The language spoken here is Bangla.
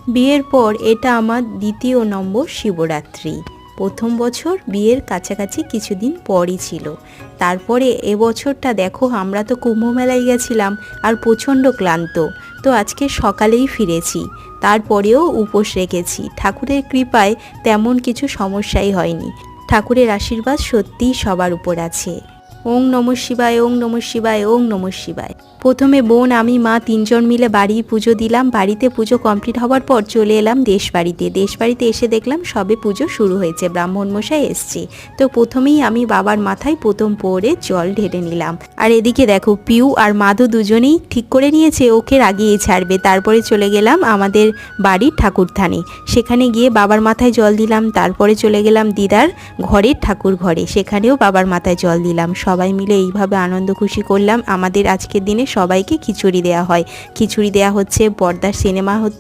বিয়ের পর এটা আমার দ্বিতীয় নম্বর শিবরাত্রি। প্রথম বছর বিয়ের কাছাকাছি কিছুদিন পরই ছিল। তারপরে এবছরটা দেখো, আমরা তো কুম্ভ মেলায় গেছিলাম আর প্রচণ্ড ক্লান্ত, তো আজকে সকালেই ফিরেছি। তারপরেও উপোস রেখেছি। ঠাকুরের কৃপায় তেমন কিছু সমস্যাই হয়নি। ঠাকুরের আশীর্বাদ সত্যিই সবার উপর আছে। ওং নমঃ শিবায়, ওং নমঃ শিবায়, ওং নমঃ শিবায়। প্রথমে বোন, আমি, মা তিনজন মিলে বাড়ি পুজো দিলাম। বাড়িতে পুজো কমপ্লিট হওয়ার পর চলে এলাম দেশবাড়িতে এসে দেখলাম সবে পুজো শুরু হয়েছে, ব্রাহ্মণমশাই এসছে। তো প্রথমেই আমি বাবার মাথায় প্রথম পোরে জল ঢেলে নিলাম। আর এদিকে দেখো, পিউ আর মাধু দুজনেই ঠিক করে নিয়েছে ওকে রাগিয়ে ছাড়বে। তারপরে চলে গেলাম আমাদের বাড়ির ঠাকুরথানে, সেখানে গিয়ে বাবার মাথায় জল দিলাম। তারপরে চলে গেলাম দিদার ঘরের ঠাকুর ঘরে, সেখানেও বাবার মাথায় জল দিলাম। সবাই মিলে এইভাবে আনন্দ খুশি করলাম। আমাদের আজকের দিনে সবাইকে খিচুড়ি দেওয়া হয়, খিচুড়ি দেওয়া হচ্ছে, পর্দার সিনেমা হচ্ছে।